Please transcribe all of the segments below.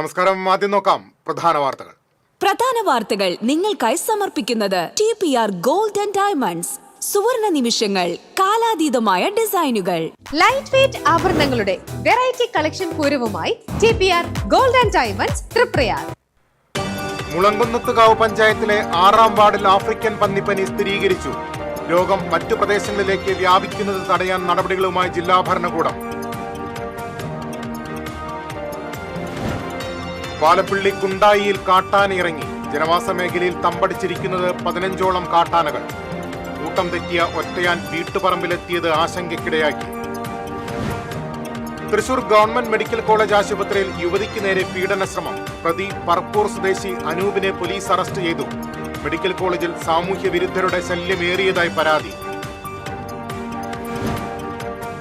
നമസ്കാരം. ആദ്യം നോക്കാം പ്രധാന വാർത്തകൾ നിങ്ങൾക്കായി സമർപ്പിക്കുന്നത് TPR ഗോൾഡ് ആൻഡ് ഡയമണ്ട്സ്. സുവർണ നിമിഷങ്ങൾ, കാലാതീതമായ ഡിസൈനുകൾ. ലൈറ്റ് വെയ്റ്റ് ആഭരണങ്ങളുടെ വെറൈറ്റി കളക്ഷൻ പൂരവുമായി TPR gold and diamonds Triprayar. Mulankunnathukavu പഞ്ചായത്തിലെ 6-ാം വാർഡിൽ ആഫ്രിക്കൻ പന്നിപ്പനി സ്ഥിരീകരിച്ചു. രോഗം മറ്റു പ്രദേശങ്ങളിലേക്ക് വ്യാപിക്കുന്നത് തടയാൻ നടപടികളുമായി ജില്ലാ ഭരണകൂടം. പാലപ്പിള്ളി കുണ്ടായിയിൽ കാട്ടാന ഇറങ്ങി. ജനവാസ മേഖലയിൽ തമ്പടിച്ചിരിക്കുന്നത് 15ഓളം കാട്ടാനകൾ. കൂട്ടം തെറ്റിയ ഒറ്റയാൻ വീട്ടുപറമ്പിലെത്തിയത് ആശങ്കയ്ക്കിടയാക്കി. തൃശൂർ ഗവൺമെന്റ് മെഡിക്കൽ കോളേജ് ആശുപത്രിയിൽ യുവതിക്ക് നേരെ പീഡന ശ്രമം. പ്രതി പറപ്പൂർ സ്വദേശി അനൂപിനെ പോലീസ് അറസ്റ്റ് ചെയ്തു. മെഡിക്കൽ കോളേജിൽ സാമൂഹ്യ വിരുദ്ധരുടെ ശല്യമേറിയതായി പരാതി.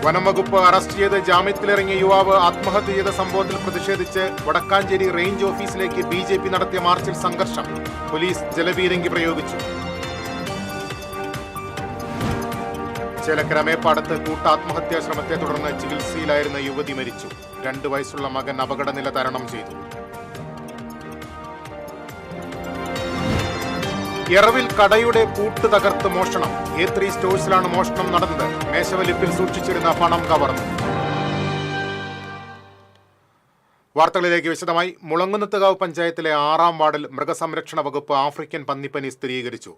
വനംവകുപ്പ് അറസ്റ്റ് ചെയ്ത് ജാമ്യത്തിലിറങ്ങിയ യുവാവ് ആത്മഹത്യ ചെയ്ത സംഭവത്തിൽ പ്രതിഷേധിച്ച് വടക്കാഞ്ചേരി റേഞ്ച് ഓഫീസിലേക്ക് BJP നടത്തിയ മാർച്ചിൽ സംഘർഷം. പോലീസ് ജലപീരങ്കി പ്രയോഗിച്ചു. ചേലക്കര മേപ്പാടത്ത് കൂട്ടാത്മഹത്യാ ശ്രമത്തെ തുടർന്ന് ചികിത്സയിലായിരുന്ന യുവതി മരിച്ചു. 2 വയസ്സുള്ള മകൻ അപകടനില തരണം ചെയ്തു. എറവിൽ കടയുടെ പൂട്ട് തകർത്ത് മോഷണം. A3 സ്റ്റോഴ്സിലാണ് മോഷണം നടന്നത്. മേശവലിപ്പിൽ സൂക്ഷിച്ചിരുന്ന പണം കവർന്നു. വാർത്തകളിലേക്ക് വിശദമായി. മുളങ്കുന്നത്തുകാവ് പഞ്ചായത്തിലെ 6-ാം വാർഡിൽ മൃഗസംരക്ഷണ വകുപ്പ് ആഫ്രിക്കൻ പന്നിപ്പനി സ്ഥിരീകരിച്ചു.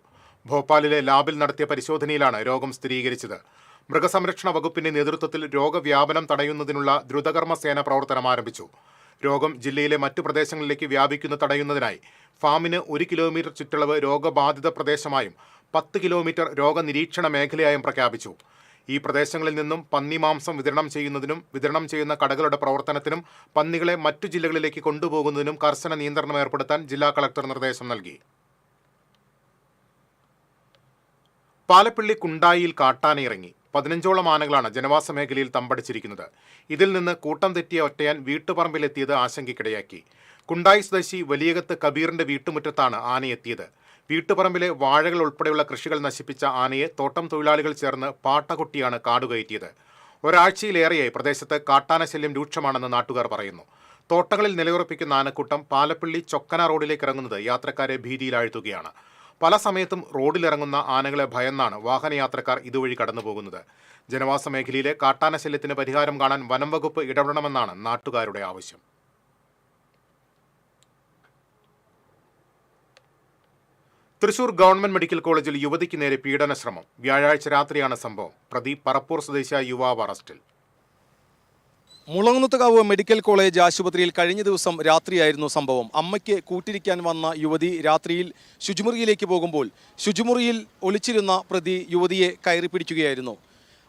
ഭോപ്പാലിലെ ലാബിൽ നടത്തിയ പരിശോധനയിലാണ് രോഗം സ്ഥിരീകരിച്ചത്. മൃഗസംരക്ഷണ വകുപ്പിന്റെ നേതൃത്വത്തിൽ രോഗവ്യാപനം തടയുന്നതിനുള്ള ദ്രുതകർമ്മ സേന പ്രവർത്തനം ആരംഭിച്ചു. രോഗം ജില്ലയിലെ മറ്റു പ്രദേശങ്ങളിലേക്ക് വ്യാപിക്കുന്നത് തടയുന്നതിനായി ഫാമിന് 1 കിലോമീറ്റർ ചുറ്റളവ് രോഗബാധിത പ്രദേശമായും 10 കിലോമീറ്റർ രോഗനിരീക്ഷണ മേഖലയായും പ്രഖ്യാപിച്ചു. ഈ പ്രദേശങ്ങളിൽ നിന്നും പന്നി മാംസം വിതരണം ചെയ്യുന്നതിനും വിതരണം ചെയ്യുന്ന കടകളുടെ പ്രവർത്തനത്തിനും പന്നികളെ മറ്റു ജില്ലകളിലേക്ക് കൊണ്ടുപോകുന്നതിനും കർശന നിയന്ത്രണം ഏർപ്പെടുത്താൻ ജില്ലാ കളക്ടർ നിർദ്ദേശം നൽകി. പാലപ്പിള്ളി കുണ്ടായിയിൽ കാട്ടാന ഇറങ്ങി. 15ഓളം ആനകളാണ് ജനവാസ മേഖലയിൽ തമ്പടിച്ചിരിക്കുന്നത്. ഇതിൽ നിന്ന് കൂട്ടം തെറ്റിയ ഒറ്റയാൻ വീട്ടുപറമ്പിലെത്തിയത് ആശങ്കയ്ക്കിടയാക്കി. കുണ്ടായി സ്വദേശി വലിയകത്ത് കബീറിന്റെ വീട്ടുമുറ്റത്താണ് ആനയെത്തിയത്. വീട്ടുപറമ്പിലെ വാഴകൾ ഉൾപ്പെടെയുള്ള കൃഷികൾ നശിപ്പിച്ച ആനയെ തോട്ടം തൊഴിലാളികൾ ചേർന്ന് പാട്ടകൊട്ടിയാണ് കാടുകയറ്റിയത്. ഒരാഴ്ചയിലേറെയായി പ്രദേശത്ത് കാട്ടാന ശല്യം രൂക്ഷമാണെന്ന് നാട്ടുകാർ പറയുന്നു. തോട്ടങ്ങളിൽ നിലയുറപ്പിക്കുന്ന ആനക്കൂട്ടം പാലപ്പിള്ളി ചൊക്കന റോഡിലേക്ക് ഇറങ്ങുന്നത് യാത്രക്കാരെ ഭീതിയിലാഴ്ത്തുകയാണ്. പല സമയത്തും റോഡിലിറങ്ങുന്ന ആനകളെ ഭയന്നാണ് വാഹനയാത്രക്കാർ ഇതുവഴി കടന്നുപോകുന്നത്. ജനവാസ മേഖലയിലെ കാട്ടാന ശല്യത്തിന് പരിഹാരം കാണാൻ വനം വകുപ്പ് ഇടപെടണമെന്നാണ് നാട്ടുകാരുടെ ആവശ്യം. തൃശൂർ ഗവൺമെന്റ് മെഡിക്കൽ കോളേജിൽ യുവതിക്ക് നേരെ പീഡന ശ്രമം. വ്യാഴാഴ്ച രാത്രിയാണ് സംഭവം. പ്രതി പറപ്പൂർ സ്വദേശിയായ യുവാവ് അറസ്റ്റിൽ. മുളങ്കുന്നത്തുകാവ് മെഡിക്കൽ കോളേജ് ആശുപത്രിയിൽ കഴിഞ്ഞ ദിവസം രാത്രിയായിരുന്നു സംഭവം. അമ്മയ്ക്ക് കൂട്ടിരിക്കാൻ വന്ന യുവതി രാത്രിയിൽ ശുചിമുറിയിലേക്ക് പോകുമ്പോൾ ശുചിമുറിയിൽ ഒളിച്ചിരുന്ന പ്രതി യുവതിയെ കയറി പിടിക്കുകയായിരുന്നു.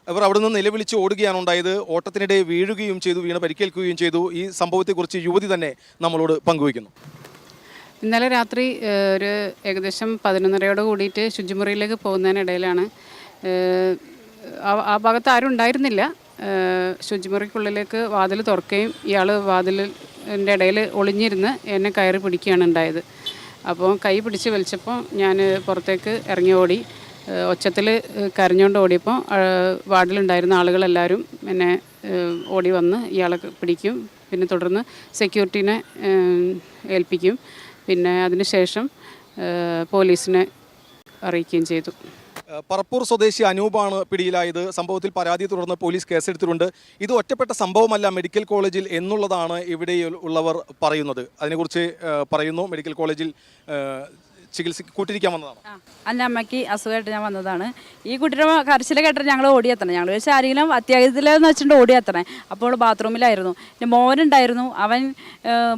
അവർ അവിടെ നിന്ന് നിലവിളിച്ച് ഓടുകയാണ് ഉണ്ടായത്. ഓട്ടത്തിനിടെ വീഴുകയും ചെയ്തു, വീണ് പരിക്കേൽക്കുകയും ചെയ്തു. ഈ സംഭവത്തെക്കുറിച്ച് യുവതി തന്നെ നമ്മളോട് പങ്കുവയ്ക്കുന്നു. ഇന്നലെ രാത്രി ഒരു ഏകദേശം 11:30 കൂടിയിട്ട് ശുചിമുറിയിലേക്ക് പോകുന്നതിനിടയിലാണ് ആ ഭാഗത്ത് ആരും ഉണ്ടായിരുന്നില്ല. ശുചിമുറിക്കുള്ളിലേക്ക് വാതിൽ തുറക്കുകയും ഇയാൾ വാതിലിൻ്റെ ഇടയിൽ ഒളിഞ്ഞിരുന്ന് എന്നെ കയറി പിടിക്കുകയാണ് ഉണ്ടായത്. അപ്പോൾ കൈ പിടിച്ച് വലിച്ചപ്പോൾ ഞാൻ പുറത്തേക്ക് ഇറങ്ങി ഓടി. ഒച്ചത്തിൽ കരഞ്ഞുകൊണ്ട് ഓടിയപ്പോൾ വാർഡിലുണ്ടായിരുന്ന ആളുകളെല്ലാവരും എന്നെ ഓടി വന്ന് ഇയാളെ പിടിക്കും. പിന്നെ തുടർന്ന് സെക്യൂരിറ്റീനെ ഏൽപ്പിക്കും. പിന്നെ അതിനുശേഷം പോലീസിനെ അറിയിക്കുകയും ചെയ്തു. പറപ്പൂർ സ്വദേശി അനൂപാണ് പിടിയിലായത്. സംഭവത്തിൽ പരാതിയെ തുടർന്ന് പോലീസ് കേസെടുത്തിട്ടുണ്ട്. ഇത് ഒറ്റപ്പെട്ട സംഭവമല്ല മെഡിക്കൽ കോളേജിൽ എന്നുള്ളതാണ് ഇവിടെ ഉള്ളവർ പറയുന്നത്. അതിനെക്കുറിച്ച് പറയുന്നു. മെഡിക്കൽ കോളേജിൽ ചികിത്സ കൂട്ടിരിക്കാൻ വന്നതാണ്. എൻ്റെ അമ്മയ്ക്ക് അസുഖമായിട്ട് ഞാൻ വന്നതാണ്. ഈ കുട്ടിയുടെ കരച്ചിൽ കേട്ടിട്ട് ഞങ്ങൾ ഓടിയെത്തണം. ഞങ്ങൾ വെച്ചാൽ ആരെങ്കിലും അത്യാഹിതത്തിലെന്ന് വെച്ചിട്ട് ഓടിയെത്തണേ. അപ്പോൾ ബാത്റൂമിലായിരുന്നു. എൻ്റെ മോനുണ്ടായിരുന്നു. അവൻ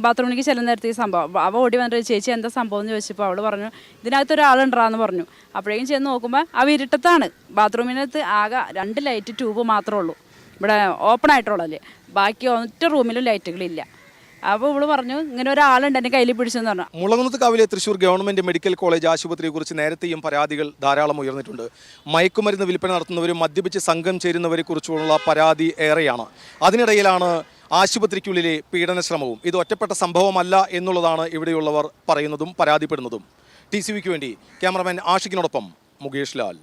ബാത്റൂമിലേക്ക് ചെല്ലുന്ന നേരത്തെ ഈ സംഭവം. അവ ഓടി വന്നിട്ട് ചേച്ചി എന്താ സംഭവം എന്ന് ചോദിച്ചപ്പോൾ അവൾ പറഞ്ഞു ഇതിനകത്ത് ഒരാളുണ്ടാന്ന് പറഞ്ഞു. അപ്പോഴേക്കും ചെന്ന് നോക്കുമ്പോൾ അവ ഇരുട്ടത്താണ്. ബാത്റൂമിനകത്ത് ആകെ 2 ലൈറ്റ് ട്യൂബ് മാത്രമേ ഉള്ളൂ. ഇവിടെ ഓപ്പൺ ആയിട്ടുള്ളല്ലേ. ബാക്കി ഒറ്റ റൂമിലും ലൈറ്റുകളില്ല. അപ്പോൾ ഇവള് പറഞ്ഞു ഇങ്ങനെ ഒരാളുണ്ട് എന്നെ കയ്യിൽ പിടിച്ചെന്ന് പറഞ്ഞു. മുളങ്കുന്നത്തുകാവിലെ തൃശൂർ ഗവൺമെന്റ് മെഡിക്കൽ കോളേജ് ആശുപത്രിയെക്കുറിച്ച് നേരത്തെയും പരാതികൾ ധാരാളം ഉയർന്നിട്ടുണ്ട്. മയക്കുമരുന്ന് വിൽപ്പന നടത്തുന്നവരും മദ്യപിച്ച് സംഘം ചേരുന്നവരെ കുറിച്ചുള്ള പരാതി ഏറെയാണ്. അതിനിടയിലാണ് ആശുപത്രിക്കുള്ളിലെ പീഡനശ്രമവും. ഇത് ഒറ്റപ്പെട്ട സംഭവമല്ല എന്നുള്ളതാണ് ഇവിടെയുള്ളവർ പറയുന്നതും പരാതിപ്പെടുന്നതും. TCVക്ക് വേണ്ടി ക്യാമറമാൻ ആഷിഖിനോടൊപ്പം മുകേഷ് ലാൽ.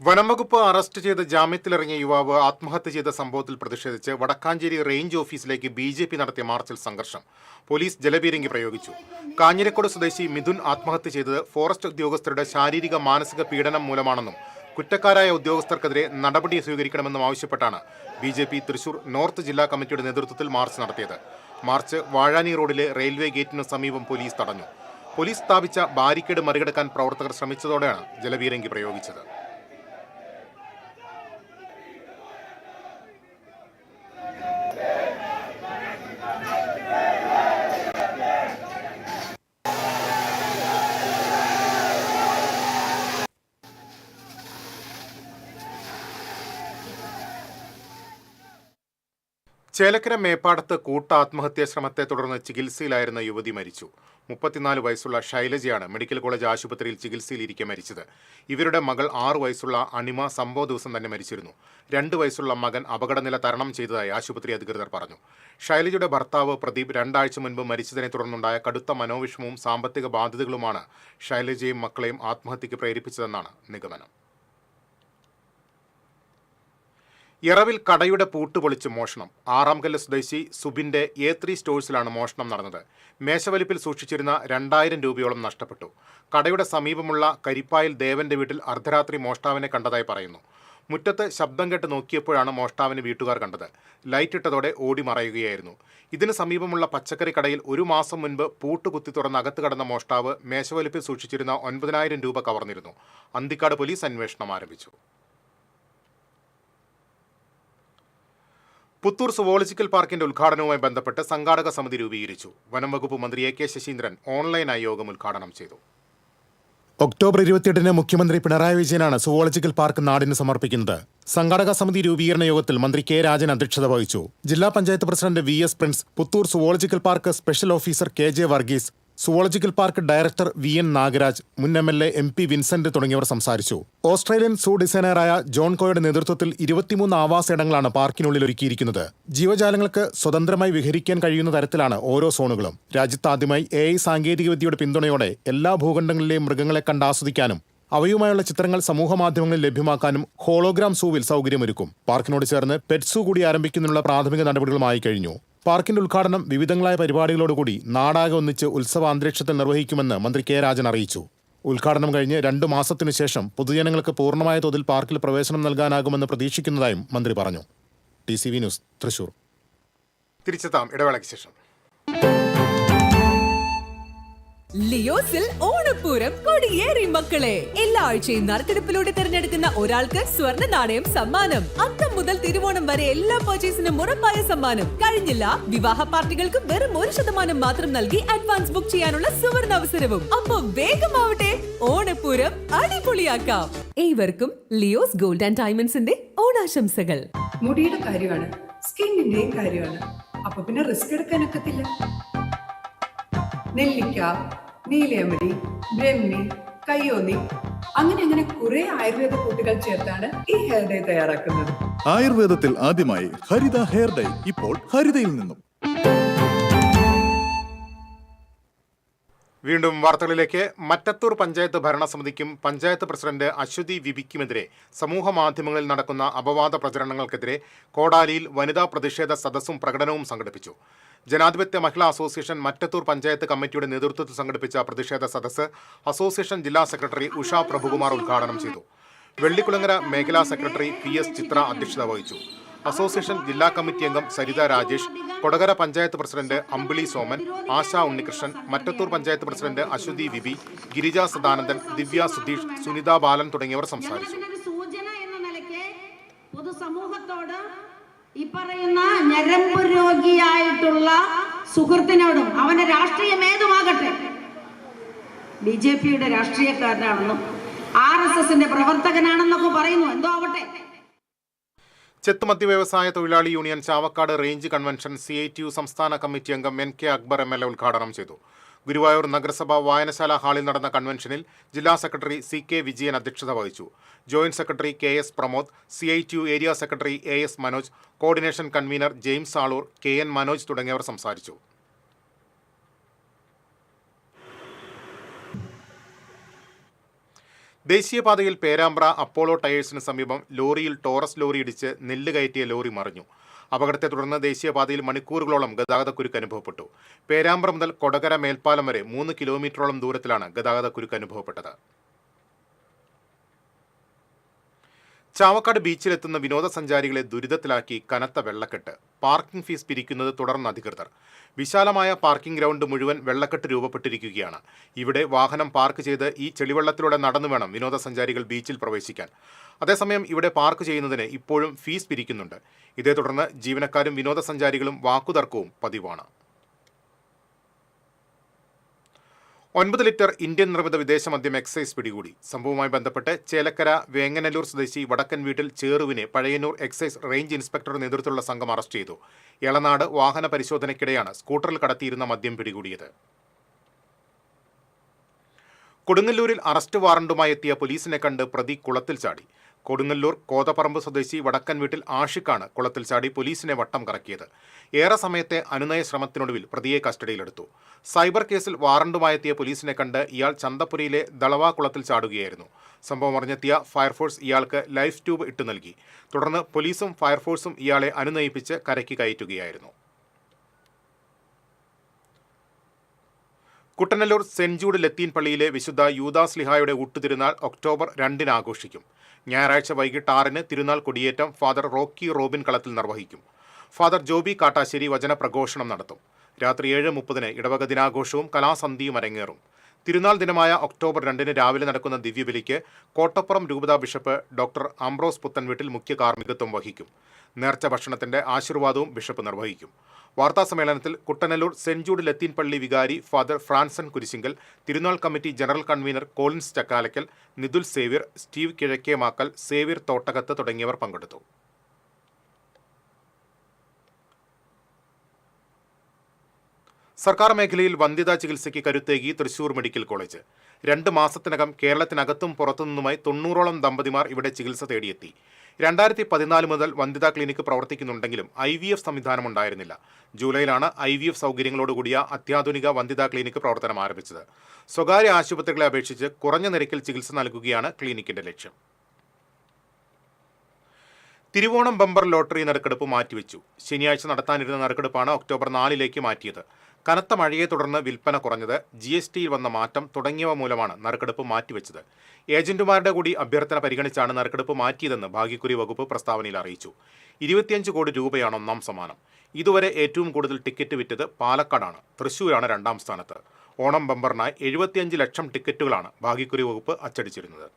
വനംവകുപ്പ് അറസ്റ്റ് ചെയ്ത് ജാമ്യത്തിലിറങ്ങിയ യുവാവ് ആത്മഹത്യ ചെയ്ത സംഭവത്തിൽ പ്രതിഷേധിച്ച് വടക്കാഞ്ചേരി റേഞ്ച് ഓഫീസിലേക്ക് BJP നടത്തിയ മാർച്ചിൽ സംഘർഷം. പോലീസ് ജലപീരങ്കി പ്രയോഗിച്ചു. കാഞ്ഞിരക്കോട് സ്വദേശി മിഥുൻ ആത്മഹത്യ ചെയ്തത് ഫോറസ്റ്റ് ഉദ്യോഗസ്ഥരുടെ ശാരീരിക മാനസിക പീഡനം മൂലമാണെന്നും കുറ്റക്കാരായ ഉദ്യോഗസ്ഥർക്കെതിരെ നടപടി സ്വീകരിക്കണമെന്നും ആവശ്യപ്പെട്ടാണ് BJP തൃശൂർ നോർത്ത് ജില്ലാ കമ്മിറ്റിയുടെ നേതൃത്വത്തിൽ മാർച്ച് നടത്തിയത്. മാർച്ച് വാഴാനി റോഡിലെ റെയിൽവേ ഗേറ്റിനു സമീപം പോലീസ് തടഞ്ഞു. പോലീസ് സ്ഥാപിച്ച ബാരിക്കേഡ് മറികടക്കാൻ പ്രവർത്തകർ ശ്രമിച്ചതോടെയാണ് ജലപീരങ്കി പ്രയോഗിച്ചത്. ചേലക്കര മേപ്പാടത്ത് ആത്മഹത്യാ ശ്രമത്തെ തുടർന്ന് ചികിത്സയിലായിരുന്ന യുവതി മരിച്ചു. 34 വയസ്സുള്ള ശൈലജയാണ് മെഡിക്കൽ കോളേജ് ആശുപത്രിയിൽ ചികിത്സയിലിരിക്കെ മരിച്ചത്. ഇവരുടെ മകൾ 6 വയസ്സുള്ള അണിമ സംഭവ ദിവസം തന്നെ മരിച്ചിരുന്നു. 2 വയസ്സുള്ള മകൻ അപകടനില തരണം ചെയ്തതായി ആശുപത്രി അധികൃതർ പറഞ്ഞു. ശൈലജയുടെ ഭർത്താവ് പ്രദീപ് 2 ആഴ്ച മുൻപ് മരിച്ചതിനെ തുടർന്നുണ്ടായ കടുത്ത മനോവിഷമവും സാമ്പത്തിക ബാധ്യതകളുമാണ് ശൈലജയും മക്കളെയും ആത്മഹത്യയ്ക്ക് പ്രേരിപ്പിച്ചതെന്നാണ് നിഗമനം. യറവിൽ കടയുടെ പൂട്ട് പൊളിച്ച് മോഷണം. ആറാംകല്ല് സ്വദേശി സുബിന്റെ A3 സ്റ്റോഴ്സിലാണ് മോഷണം നടന്നത്. മേശവലിപ്പിൽ സൂക്ഷിച്ചിരുന്ന 2000 രൂപയോളം നഷ്ടപ്പെട്ടു. കടയുടെ സമീപമുള്ള കരിപ്പായിൽ ദേവന്റെ വീട്ടിൽ അർദ്ധരാത്രി മോഷ്ടാവിനെ കണ്ടതായി പറയുന്നു. മുറ്റത്ത് ശബ്ദം കേട്ട് നോക്കിയപ്പോഴാണ് മോഷ്ടാവിനെ വീട്ടുകാർ കണ്ടത്. ലൈറ്റ് ഇട്ടതോടെ ഓടി മറയുകയായിരുന്നു. ഇതിന് സമീപമുള്ള പച്ചക്കറി കടയിൽ 1 മാസം മുൻപ് പൂട്ട് കുത്തി തുറന്ന് അകത്ത് കടന്ന മോഷ്ടാവ് മേശവലിപ്പിൽ സൂക്ഷിച്ചിരുന്ന 9000 രൂപ കവർന്നിരുന്നു. അന്തിക്കാട് പോലീസ് അന്വേഷണം ആരംഭിച്ചു. പുത്തൂർ സുവോളജിക്കൽ പാർക്കിന്റെ ഉദ്ഘാടനവുമായി ബന്ധപ്പെട്ട് സംഘാടക സമിതി രൂപീകരിച്ചു. വനം വകുപ്പ് മന്ത്രി AK ശശീന്ദ്രൻ ഓൺലൈനായി യോഗം ഉദ്ഘാടനം ചെയ്തു. ഒക്ടോബർ 28-ന് മുഖ്യമന്ത്രി പിണറായി വിജയനാണ് സുവോളജിക്കൽ പാർക്ക് നാടിന് സമർപ്പിക്കുന്നത്. സംഘാടക സമിതി രൂപീകരണ യോഗത്തിൽ മന്ത്രി K രാജൻ അധ്യക്ഷത വഹിച്ചു. ജില്ലാ panchayat president VS Prince, Puthur zoological park special officer KJ Varghese, zoological park director VN Nagaraj, മുൻ MLA MP വിൻസെന്റ് തുടങ്ങിയവർ സംസാരിച്ചു. ഓസ്ട്രേലിയൻ സൂ ഡിസൈനറായ ജോൺ കോയുടെ നേതൃത്വത്തിൽ 23 ആവാസ ഇടങ്ങളാണ് പാർക്കിനുള്ളിൽ ഒരുക്കിയിരിക്കുന്നത്. ജീവജാലങ്ങൾക്ക് സ്വതന്ത്രമായി വിഹരിക്കാൻ കഴിയുന്ന തരത്തിലാണ് ഓരോ സോണുകളും. രാജ്യത്താദ്യമായി AI സാങ്കേതികവിദ്യയുടെ പിന്തുണയോടെ എല്ലാ ഭൂഖണ്ഡങ്ങളിലെയും മൃഗങ്ങളെ കണ്ടാസ്വദിക്കാനും അവയുമായുള്ള ചിത്രങ്ങൾ സമൂഹമാധ്യമങ്ങളിൽ ലഭ്യമാക്കാനും ഹോളോഗ്രാം സൂവിൽ സൗകര്യമൊരുക്കും. പാർക്കിനോട് ചേർന്ന് പെറ്റ് സൂ കൂടി ആരംഭിക്കുന്നതിനുള്ള പ്രാഥമിക നടപടികളുമായി കഴിഞ്ഞു. പാർക്കിന്റെ ഉദ്ഘാടനം വിവിധങ്ങളായ പരിപാടികളോടുകൂടി നാടാകെ ഒന്നിച്ച് ഉത്സവ അന്തരീക്ഷത്തിൽ നിർവഹിക്കുമെന്ന് മന്ത്രി K രാജൻ അറിയിച്ചു. ഉദ്ഘാടനം കഴിഞ്ഞ് 2 മാസത്തിനു ശേഷം പൊതുജനങ്ങൾക്ക് പൂർണ്ണമായ തോതിൽ പാർക്കിൽ പ്രവേശനം നൽകാനാകുമെന്ന് പ്രതീക്ഷിക്കുന്നതായും മന്ത്രി പറഞ്ഞു. TCV news, Thrissur. തിരിച്ചെത്താം ഇടവേളയ്ക്ക് ശേഷം. ലിയോസിൽ ഓണപ്പൂരം കൊടിയേറി മക്കളെ. എല്ലാ ആഴ്ചയും നറുക്കെടുപ്പിലൂടെ തിരഞ്ഞെടുക്കുന്ന ഒരാൾക്ക് സ്വർണ്ണ നാണയം സമ്മാനം. അത്തം മുതൽ തിരുവോണം വരെ എല്ലാ പർച്ചേസിനും ഉറപ്പായ സമ്മാനം. കഴിഞ്ഞില്ല, വിവാഹ പാർട്ടികൾക്ക് വെറും 1% മാത്രം നൽകി അഡ്വാൻസ് ബുക്ക് ചെയ്യാനുള്ള സുവർണ അവസരവും. അപ്പൊ വേഗമാവട്ടെ, ഓണപ്പൂരം അടിപൊളിയാക്കാം. ഏവർക്കും ലിയോസ് ഗോൾഡ് ആൻഡ് ഡയമണ്ട്സിന്റെ ഓണാശംസകൾ. മുടിയുടെ കാര്യമാണ്, സ്കിന്നിന്റെയും കാര്യമാണ്. അപ്പൊ പിന്നെ റിസ്ക് എടുക്കാനൊക്കത്തില്ല. നെല്ലിക്ക, നീലയമരി, ബ്രഹ്മി, കയ്യോന്നി, അങ്ങനെ കുറെ ആയുർവേദ കൂട്ടുകൾ ചേർത്താണ് ഈ ഹെയർ ഡേ തയ്യാറാക്കുന്നത്. ആയുർവേദത്തിൽ ആദ്യമായി ഹരിത ഹെയർ ഡേ ഇപ്പോൾ ഹരിതയിൽ നിന്നും. വീണ്ടും വാർത്തകളിലേക്ക്. മറ്റത്തൂർ പഞ്ചായത്ത് ഭരണസമിതിക്കും പഞ്ചായത്ത് പ്രസിഡന്റ് അശ്വതി വിപിക്കുമെതിരെ സമൂഹ മാധ്യമങ്ങളിൽ നടക്കുന്ന അപവാദ പ്രചരണങ്ങൾക്കെതിരെ കോടാലിയിൽ വനിതാ പ്രതിഷേധ സദസ്സും പ്രകടനവും സംഘടിപ്പിച്ചു. ജനാധിപത്യ മഹിളാ അസോസിയേഷൻ മറ്റത്തൂർ പഞ്ചായത്ത് കമ്മിറ്റിയുടെ നേതൃത്വത്തിൽ സംഘടിപ്പിച്ച പ്രതിഷേധ സദസ്സ് അസോസിയേഷൻ ജില്ലാ സെക്രട്ടറി ഉഷ പ്രഭുകുമാർ ഉദ്ഘാടനം ചെയ്തു. വെള്ളിക്കുളങ്ങര മേഖലാ സെക്രട്ടറി PS ചിത്ര അധ്യക്ഷത വഹിച്ചു. അസോസിയേഷൻ ജില്ലാ കമ്മിറ്റി അംഗം സരിത രാജേഷ്, കൊടകര പഞ്ചായത്ത് പ്രസിഡന്റ് അമ്പിളി സോമൻ, ആശ ഉണ്ണികൃഷ്ണൻ, മറ്റത്തൂർ പഞ്ചായത്ത് പ്രസിഡന്റ് അശ്വതി വിബി, ഗിരിജ സദാനന്ദൻ, ദിവ്യ സുധീഷ്, സുനിത ബാലൻ തുടങ്ങിയവർ സംസാരിച്ചു. പൊതുസമൂഹത്തോട് ഈ പറയുന്ന ഞരമ്പ് രോഗിയായിട്ടുള്ള സുഹൃത്തിനോടും അവന്റെ രാഷ്ട്രീയം ഏതുമാകട്ടെ, BJPയുടെ രാഷ്ട്രീയക്കാരനാണെന്നും RSSന്റെ പ്രവർത്തകനാണെന്നൊക്കെ പറയുന്നു, എന്തോ ആവട്ടെ. ചെത്തുമദ്യ വ്യവസായ തൊഴിലാളി union Chavakkad range convention CITU സംസ്ഥാന കമ്മിറ്റി അംഗം NK അക്ബർ MLA ഉദ്ഘാടനം ചെയ്തു. ഗുരുവായൂർ നഗരസഭ വായനശാല ഹാളിൽ നടന്ന കൺവെൻഷനിൽ ജില്ലാ സെക്രട്ടറി CK വിജയൻ അധ്യക്ഷത വഹിച്ചു. Joint secretary KS Pramod, CITU area secretary AS Manoj, coordination convener James Aloor, KN Manoj തുടങ്ങിയവർ സംസാരിച്ചു. ദേശീയപാതയിൽ പേരാമ്പ്ര അപ്പോളോ ടയേഴ്സിന് സമീപം ലോറിയിൽ ടോറസ് ലോറി ഇടിച്ച് നെല്ല് കയറ്റിയ ലോറി മറിഞ്ഞു. അപകടത്തെ തുടർന്ന് ദേശീയപാതയിൽ മണിക്കൂറുകളോളം ഗതാഗതക്കുരുക്ക് അനുഭവപ്പെട്ടു. പേരാമ്പ്ര മുതൽ കൊടകര മേൽപ്പാലം വരെ 3 കിലോമീറ്ററോളം ദൂരത്തിലാണ് ഗതാഗതക്കുരുക്ക് അനുഭവപ്പെട്ടത്. ചാവക്കാട് ബീച്ചിലെത്തുന്ന വിനോദസഞ്ചാരികളെ ദുരിതത്തിലാക്കി കനത്ത വെള്ളക്കെട്ട്. പാർക്കിംഗ് ഫീസ് പിരിക്കുന്നത് തുടർന്ന് അധികൃതർ. വിശാലമായ പാർക്കിംഗ് ഗ്രൗണ്ട് മുഴുവൻ വെള്ളക്കെട്ട് രൂപപ്പെട്ടിരിക്കുകയാണ്. ഇവിടെ വാഹനം പാർക്ക് ചെയ്ത് ഈ ചെളിവെള്ളത്തിലൂടെ നടന്നു വേണം വിനോദസഞ്ചാരികൾ ബീച്ചിൽ പ്രവേശിക്കാൻ. അതേസമയം ഇവിടെ പാർക്ക് ചെയ്യുന്നതിന് ഇപ്പോഴും ഫീസ് പിരിക്കുന്നുണ്ട്. ഇതേ തുടർന്ന് ജീവനക്കാരും വിനോദസഞ്ചാരികളും വാക്കുതർക്കവും പതിവാണ്. 9 ലിറ്റർ ഇന്ത്യൻ നിർമ്മിത വിദേശ മദ്യം എക്സൈസ് പിടികൂടി. സംഭവവുമായി ബന്ധപ്പെട്ട് ചേലക്കര വേങ്ങനല്ലൂർ സ്വദേശി വടക്കൻ വീട്ടിൽ ചേറുവിനെ പഴയന്നൂർ എക്സൈസ് റേഞ്ച് ഇൻസ്പെക്ടറുടെ നേതൃത്വത്തിലുള്ള സംഘം അറസ്റ്റ് ചെയ്തു. എളനാട് വാഹന പരിശോധനയ്ക്കിടെയാണ് സ്കൂട്ടറിൽ കടത്തിയിരുന്ന മദ്യം പിടികൂടിയത്. കൊടുങ്ങല്ലൂരിൽ അറസ്റ്റ് വാറണ്ടുമായി എത്തിയ പോലീസിനെ കണ്ട് പ്രതി കുളത്തിൽ ചാടി. കൊടുങ്ങല്ലൂർ കോതപ്പറമ്പ് സ്വദേശി വടക്കൻ വീട്ടിൽ ആഷിഖാണ് കുളത്തിൽ ചാടി പോലീസിനെ വട്ടം കറക്കിയത്. ഏറെ സമയത്തെ അനുനയ ശ്രമത്തിനൊടുവിൽ പ്രതിയെ കസ്റ്റഡിയിലെടുത്തു. സൈബർ കേസിൽ വാറണ്ടുമായെത്തിയ പോലീസിനെ കണ്ട് ഇയാൾ ചന്തപ്പുരയിലെ ദളവ കുളത്തിൽ ചാടുകയായിരുന്നു. സംഭവം അറിഞ്ഞെത്തിയ ഫയർഫോഴ്സ് ഇയാൾക്ക് ലൈഫ് ട്യൂബ് ഇട്ടു നൽകി. തുടർന്ന് പോലീസും ഫയർഫോഴ്സും ഇയാളെ അനുനയിപ്പിച്ച് കരയ്ക്ക് കയറ്റുകയായിരുന്നു. കുട്ടനല്ലൂർ സെന്റ് ജൂഡ് ലത്തീൻ പള്ളിയിലെ വിശുദ്ധ യൂദാസ്ലിഹായുടെ ഊട്ടുതിരുനാൾ ഒക്ടോബർ 2 ആഘോഷിക്കും. ഞായറാഴ്ച വൈകിട്ട് 6 തിരുനാൾ കൊടിയേറ്റം ഫാദർ റോക്കി റോബിൻ കളത്തിൽ നിർവഹിക്കും. ഫാദർ ജോബി കാട്ടാശ്ശേരി വചന പ്രഘോഷണം നടത്തും. രാത്രി 7:30 ഇടവക ദിനാഘോഷവും കലാസന്ധിയും അരങ്ങേറും. തിരുനാൾ ദിനമായ ഒക്ടോബർ 2 രാവിലെ നടക്കുന്ന ദിവ്യബലിക്ക് കോട്ടപ്പുറം രൂപതാ ബിഷപ്പ് ഡോക്ടർ ആംബ്രോസ് പുത്തൻവീട്ടിൽ മുഖ്യ കാർമ്മികത്വം വഹിക്കും. നേർച്ച ഭക്ഷണത്തിന്റെ ആശീർവാദവും ബിഷപ്പ് നിർവഹിക്കും. വാർത്താസമ്മേളനത്തിൽ കുട്ടനല്ലൂർ സെന്റ് ജൂഡ് ലത്തീൻ പള്ളി വികാരി ഫാദർ ഫ്രാൻസൺ കുരിശിങ്കൽ, തിരുനാൾ committee general convener Collins Chakkalakkal, Nithul Xavier, Steve Kizhakkemakkal, Xavier Thottakath തുടങ്ങിയവർ പങ്കെടുത്തു. സർക്കാർ മേഖലയിൽ വന്ധ്യതാ ചികിത്സയ്ക്ക് കരുത്തേകി തൃശൂർ മെഡിക്കൽ കോളേജ്. 2 മാസത്തിനകം കേരളത്തിനകത്തും പുറത്തുനിന്നുമായി 90ഓളം ദമ്പതിമാർ ഇവിടെ ചികിത്സ തേടിയെത്തി. 2014 മുതൽ വന്ധ്യതാ ക്ലിനിക്ക് പ്രവർത്തിക്കുന്നുണ്ടെങ്കിലും IVF സംവിധാനം ഉണ്ടായിരുന്നില്ല. ജൂലൈയിലാണ് IVF സൗകര്യങ്ങളോടുകൂടിയ അത്യാധുനിക വന്ധ്യതാ ക്ലിനിക്ക് പ്രവർത്തനം ആരംഭിച്ചത്. സ്വകാര്യ ആശുപത്രികളെ അപേക്ഷിച്ച് കുറഞ്ഞ നിരക്കിൽ ചികിത്സ നൽകുകയാണ് ക്ലിനിക്കിന്റെ ലക്ഷ്യം. തിരുവോണം ബമ്പർ ലോട്ടറി നറുക്കെടുപ്പ് മാറ്റിവെച്ചു. ശനിയാഴ്ച നടത്താനിരുന്ന നറുക്കെടുപ്പാണ് ഒക്ടോബർ 4 മാറ്റിയത്. കനത്ത മഴയെ തുടർന്ന് വിൽപ്പന കുറഞ്ഞത്, GSTയിൽ വന്ന മാറ്റം തുടങ്ങിയവ മൂലമാണ് നറുക്കെടുപ്പ് മാറ്റിവെച്ചത്. ഏജന്റുമാരുടെ കൂടി അഭ്യർത്ഥന പരിഗണിച്ചാണ് നറുക്കെടുപ്പ് മാറ്റിയതെന്ന് ഭാഗ്യക്കുറി വകുപ്പ് പ്രസ്താവനയിൽ അറിയിച്ചു. 25 കോടി രൂപയാണ് ഒന്നാം സമ്മാനം. ഇതുവരെ ഏറ്റവും കൂടുതൽ ടിക്കറ്റ് വിറ്റത് പാലക്കാടാണ്. തൃശ്ശൂരാണ് 2ാം സ്ഥാനത്ത്. ഓണം ബമ്പറിനായി 75 ലക്ഷം ടിക്കറ്റുകളാണ് ഭാഗ്യക്കുറി വകുപ്പ് അച്ചടിച്ചിരുന്നത്.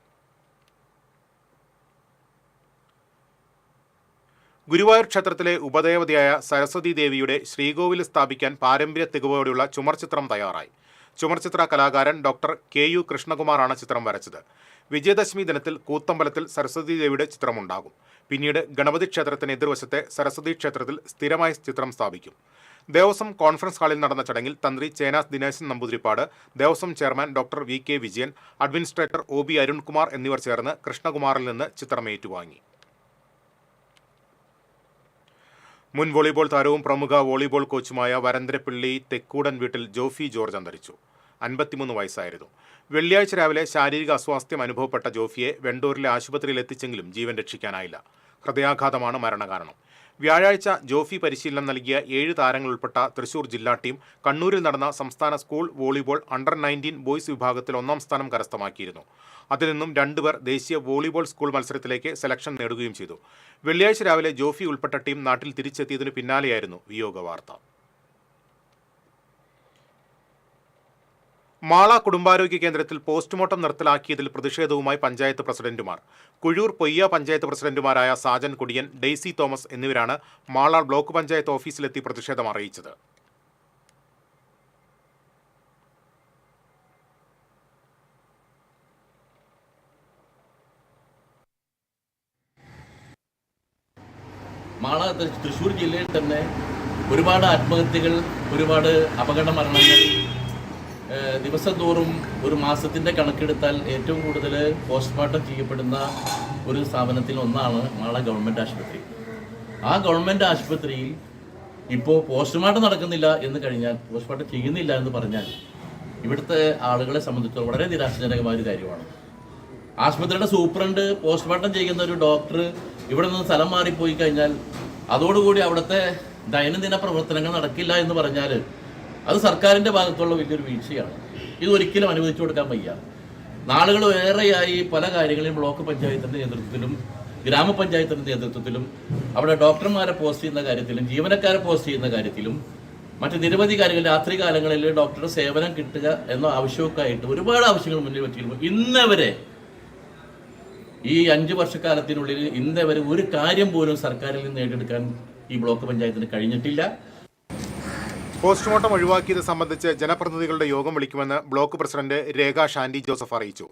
ഗുരുവായൂർ ക്ഷേത്രത്തിലെ ഉപദേവതയായ സരസ്വതി ദേവിയുടെ ശ്രീകോവിൽ സ്ഥാപിക്കാൻ പാരമ്പര്യ തികവോടെയുള്ള ചുമർചിത്രം തയ്യാറായി. ചുമർചിത്ര കലാകാരൻ ഡോക്ടർ KU കൃഷ്ണകുമാറാണ് ചിത്രം വരച്ചത്. വിജയദശമി ദിനത്തിൽ കൂത്തമ്പലത്തിൽ സരസ്വതി ദേവിയുടെ ചിത്രമുണ്ടാകും. പിന്നീട് ഗണപതി ക്ഷേത്രത്തിന് എതിർവശത്തെ സരസ്വതി ക്ഷേത്രത്തിൽ സ്ഥിരമായി ചിത്രം സ്ഥാപിക്കും. ദേവസ്വം കോൺഫറൻസ് ഹാളിൽ നടന്ന ചടങ്ങിൽ തന്ത്രി ചേനാസ് ദിനേശൻ നമ്പൂതിരിപ്പാട്, ദേവസ്വം chairman doctor VK Vijayan, administrator OB Arunkumar എന്നിവർ ചേർന്ന് കൃഷ്ണകുമാറിൽ നിന്ന് ചിത്രം ഏറ്റുവാങ്ങി. മുൻ വോളിബോൾ താരവും പ്രമുഖ വോളിബോൾ കോച്ചുമായ വരന്തരപ്പിള്ളി തെക്കൂടൻ വീട്ടിൽ ജോഫി ജോർജ് അന്തരിച്ചു. 53 വയസ്സായിരുന്നു. വെള്ളിയാഴ്ച രാവിലെ ശാരീരിക അസ്വാസ്ഥ്യം അനുഭവപ്പെട്ട ജോഫിയെ വെണ്ടൂരിലെ ആശുപത്രിയിൽ എത്തിച്ചെങ്കിലും ജീവൻ രക്ഷിക്കാനായില്ല. ഹൃദയാഘാതമാണ് മരണകാരണം. വ്യാഴാഴ്ച ജോഫി പരിശീലനം നൽകിയ 7 താരങ്ങൾ ഉൾപ്പെട്ട തൃശൂർ ജില്ലാ ടീം കണ്ണൂരിൽ നടന്ന സംസ്ഥാന സ്കൂൾ വോളിബോൾ അണ്ടർ-19 ബോയ്സ് വിഭാഗത്തിൽ 1ാം സ്ഥാനം കരസ്ഥമാക്കിയിരുന്നു. അതിൽ നിന്നും 2 പേർ ദേശീയ വോളിബോൾ സ്കൂൾ മത്സരത്തിലേക്ക് സെലക്ഷൻ നേടുകയും ചെയ്തു. വെള്ളിയാഴ്ച രാവിലെ ജോഫി ഉൾപ്പെട്ട ടീം നാട്ടിൽ തിരിച്ചെത്തിയതിനു പിന്നാലെയായിരുന്നു വിയോഗ വാർത്ത. മാള കുടുംബാരോഗ്യ കേന്ദ്രത്തിൽ പോസ്റ്റ്മോർട്ടം നിർത്തലാക്കിയതിൽ പ്രതിഷേധവുമായി പഞ്ചായത്ത് പ്രസിഡന്റുമാർ. കുഴൂർ പൊയ്യ പഞ്ചായത്ത് പ്രസിഡന്റുമാരായ സാജൻ കുടിയൻ, ഡെയ്സി തോമസ് എന്നിവരാണ് മാള ബ്ലോക്ക് പഞ്ചായത്ത് ഓഫീസിലെത്തി പ്രതിഷേധം അറിയിച്ചത്. മാള തൃശ്ശൂർ ജില്ലയിൽ തന്നെ ഒരുപാട് ആത്മഹത്യകൾ, ഒരുപാട് അപകട മരണങ്ങൾ ദിവസം തോറും ഒരു മാസത്തിൻ്റെ കണക്കെടുത്താൽ ഏറ്റവും കൂടുതൽ പോസ്റ്റ്മോർട്ടം ചെയ്യപ്പെടുന്ന ഒരു സ്ഥാപനത്തിൽ ഒന്നാണ് മാള ഗവൺമെൻറ് ആശുപത്രി. ആ ഗവൺമെൻറ് ആശുപത്രിയിൽ ഇപ്പോൾ പോസ്റ്റ്മോർട്ടം നടക്കുന്നില്ല എന്ന് കഴിഞ്ഞാൽ, പോസ്റ്റ്മോർട്ടം ചെയ്യുന്നില്ല എന്ന് പറഞ്ഞാൽ ഇവിടുത്തെ ആളുകളെ സംബന്ധിച്ചിടത്തോളം വളരെ നിരാശാജനകമായ ഒരു കാര്യമാണ്. ആശുപത്രിയുടെ സൂപ്രണ്ട്, പോസ്റ്റ്മോർട്ടം ചെയ്യുന്ന ഒരു ഡോക്ടർ ഇവിടെ നിന്ന് സ്ഥലം മാറിപ്പോയി കഴിഞ്ഞാൽ അതോടുകൂടി അവിടുത്തെ ദൈനംദിന പ്രവർത്തനങ്ങൾ നടക്കില്ല എന്ന് പറഞ്ഞാൽ അത് സർക്കാരിൻ്റെ ഭാഗത്തുള്ള വലിയൊരു വീഴ്ചയാണ്. ഇതൊരിക്കലും അനുവദിച്ചു കൊടുക്കാൻ വയ്യ. നാളുകൾ ഏറെയായി പല കാര്യങ്ങളിലും ബ്ലോക്ക് പഞ്ചായത്തിൻ്റെ നേതൃത്വത്തിലും ഗ്രാമപഞ്ചായത്തിൻ്റെ നേതൃത്വത്തിലും അവിടെ ഡോക്ടർമാരെ പോസ്റ്റ് ചെയ്യുന്ന കാര്യത്തിലും ജീവനക്കാരെ പോസ്റ്റ് ചെയ്യുന്ന കാര്യത്തിലും മറ്റ് നിരവധി കാര്യങ്ങൾ രാത്രി കാലങ്ങളിൽ ഡോക്ടറുടെ സേവനം കിട്ടുക എന്ന ആവശ്യമൊക്കെ ആയിട്ട് ഒരുപാട് ആവശ്യങ്ങൾ മുന്നിൽ വെച്ചിരുന്നു. ഇന്നവരെ ഈ 5 വർഷക്കാലത്തിനുള്ളിൽ ഇന്നവരെ ഒരു കാര്യം പോലും സർക്കാരിൽ നിന്ന് നേടിയെടുക്കാൻ ഈ ബ്ലോക്ക് പഞ്ചായത്തിന് കഴിഞ്ഞിട്ടില്ല. പോസ്റ്റ്മോർട്ടം ഒഴിവാക്കിയത് സംബന്ധിച്ച് ജനപ്രതിനിധികളുടെ യോഗം വിളിക്കുമെന്ന് ബ്ലോക്ക് പ്രസിഡന്റ് രേഖ ഷാൻഡി ജോസഫ് അറിയിച്ചു.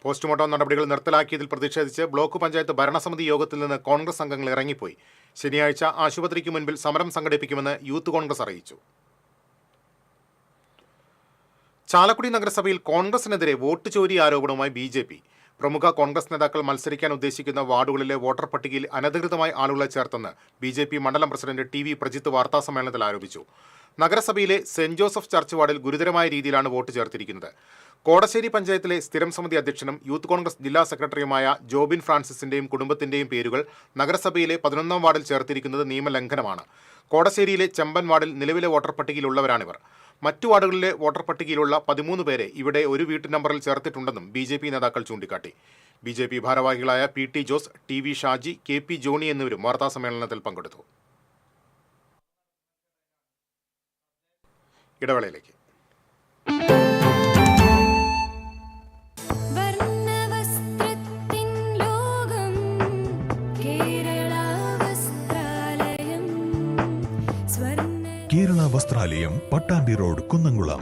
പോസ്റ്റ്മോർട്ടം നടപടികൾ നിർത്തലാക്കിയതിൽ പ്രതിഷേധിച്ച് ബ്ലോക്ക് പഞ്ചായത്ത് ഭരണസമിതി യോഗത്തിൽ നിന്ന് കോൺഗ്രസ് അംഗങ്ങൾ ഇറങ്ങിപ്പോയി. ശനിയാഴ്ച ആശുപത്രിക്ക് മുൻപിൽ സമരം സംഘടിപ്പിക്കുമെന്ന് യൂത്ത് കോൺഗ്രസ് അറിയിച്ചു. ചാലക്കുടി നഗരസഭയിൽ കോൺഗ്രസിനെതിരെ വോട്ട് ചോരി ആരോപണവുമായി BJP. പ്രമുഖ കോൺഗ്രസ് നേതാക്കൾ മത്സരിക്കാൻ ഉദ്ദേശിക്കുന്ന വാർഡുകളിലെ വോട്ടർ പട്ടികയിൽ അനധികൃതമായി ആളുകളെ ചേർത്തെന്ന് BJP മണ്ഡലം പ്രസിഡന്റ് TV പ്രജിത്ത് വാർത്താസമ്മേളനത്തിൽ ആരോപിച്ചു. നഗരസഭയിലെ സെന്റ് ജോസഫ് ചർച്ച് വാർഡിൽ ഗുരുതരമായ രീതിയിലാണ് വോട്ട് ചേർത്തിരിക്കുന്നത്. കോടശ്ശേരി പഞ്ചായത്തിലെ സ്ഥിരം സമിതി അധ്യക്ഷനും യൂത്ത് കോൺഗ്രസ് ജില്ലാ സെക്രട്ടറിയുമായ ജോബിൻ ഫ്രാൻസിസിന്റെയും കുടുംബത്തിന്റെയും പേരുകൾ നഗരസഭയിലെ 11ാം വാർഡിൽ ചേർത്തിരിക്കുന്നത് നിയമലംഘനമാണ്. കോടശ്ശേരിയിലെ ചെമ്പൻ വാർഡിൽ നിലവിലെ വോട്ടർ പട്ടികയിലുള്ളവരാണിവർ. മറ്റു വാർഡുകളിലെ വോട്ടർ പട്ടികയിലുള്ള 13 പേരെ ഇവിടെ ഒരു വീട്ടു നമ്പറിൽ ചേർത്തിട്ടുണ്ടെന്നും BJP നേതാക്കൾ ചൂണ്ടിക്കാട്ടി. BJP ഭാരവാഹികളായ PT Jose, TV Shaji, KP Johny എന്നിവരും വാർത്താസമ്മേളനത്തിൽ പങ്കെടുത്തു. ഇടവേളയിലേക്ക്. Kerala Vasthralayam, Pattambi road, Kunnamkulam.